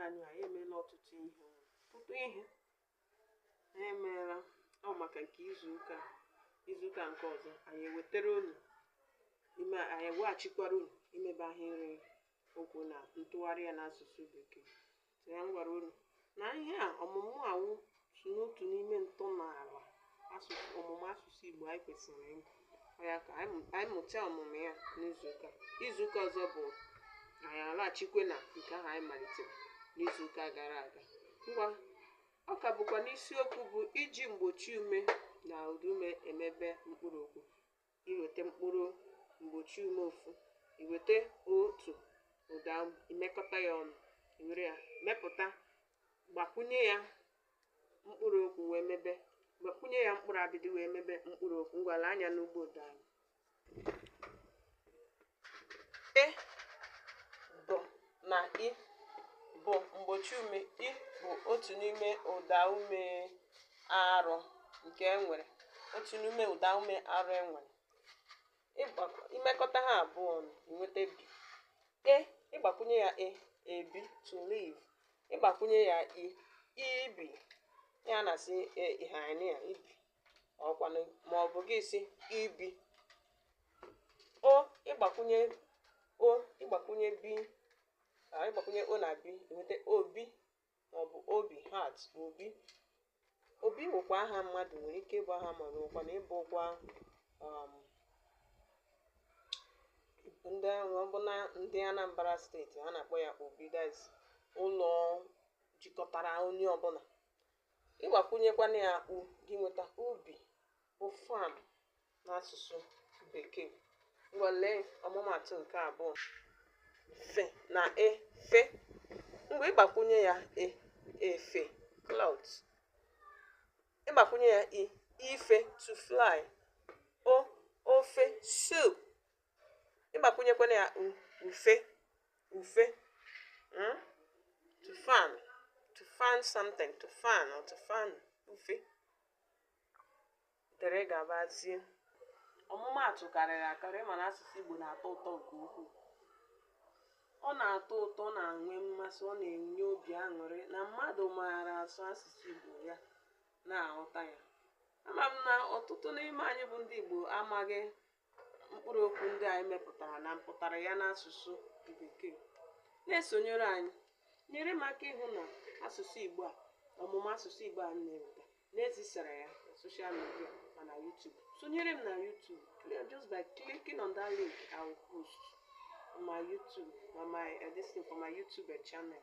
anyị emeela ọtụtụ ihe anyị emeela ọ maka nke izuụka nke ọzọ anyị ewetara unu anyị eweghachikwara unu imebe ahịrị okwu na ntụgharị ya n'asụsụ bekee. Ya m gwara unu na ihe a ọmụmụ awụ so n'otu n'ime ntọala ọmụmụ asụsụ Igbo anyị kwesịrị ịmụ. Ya ka anyị mụta ọmụmụ ya izuụka ọzọ bụ anyị alaghachikwe na nke ahụ anyị malitere n'izuụka gara aga. Ngwa ọ ka bụkwa n'isiokwu bụ iji mgbochi ume na ụdaume emebe mkpụrụ okwu. Iweta mkpụrụ mgbochi ume ofu, iweta otu ụda imekọta ya ọnụ, iwere ya mepụta gbakwunye ya mkpụrụ okwu wee mebe gbakwunye ya mkpụrụ abịdị wee mebe mkpụrụ okwu. Ngwala anya n'ugbo ụda anyị. E bụ na I bụ mgbochi ume. I bụ otu n'ime ụda ume arọ nke enwere otu n'ime ụda ume arọ enwere. Imekọta ha abụọ ọnụ inweta bi. Ịgbakwunye ya ebi to live. Ịgbakwunye ya ibi ya na-asị ihania ibi ọkwanụ ma ọ bụ gị si ibi. Ịgbakwunye bi ịgbakwunye o na bi inweta obi ma ọ bụ obi heart obi. Obi nwekwa aha mmadụ, nwere ike ịbụ aha mmadụ nwekwana ịbụkwa ọbụna ndị Anambra steeti a na-akpọ ya obi, that is ụlọ jikọtara onye ọbụla. Ịgbakwunyekwana ya gị nweta ubi bụ farm n'asụsụ bekee. Ngwa lee ọmụmatụ nke abụọ. Fe na fe. Mgbe ịgbakwunye ya efe clouds. Ịgbakwunye ya ife to fly. Ofe soup. Ịgbakwunyekwana ya ufe to fan something, to fan or to fan ufe. Dere gabazie. Ọmụmatụ karịrị akarị mana asụsụ Igbo na-atọ ụtọ nke ukwuu. Ọ na-atọ ụtọ, na-enwe mmasị, ọ na-enye obi aṅụrị na mmadụ maara asụ asụsụ Igbo ya na-aghọta ya. Ama m na ọtụtụ n'ime anyị bụ ndị Igbo amaghị mkpụrụ okwu ndị anyị mepụtara na mpụtara ya n'asụsụ bekee. Na-esonyere anyị, nyere m aka ịhụ na asụsụ Igbo a ọmụmụ asụsụ Igbo a na-eweta na-ezisara ya na social media ma na YouTube. Sonyere m na YouTube just by clicking on that link I will post on my YouTube on my for my YouTube channel.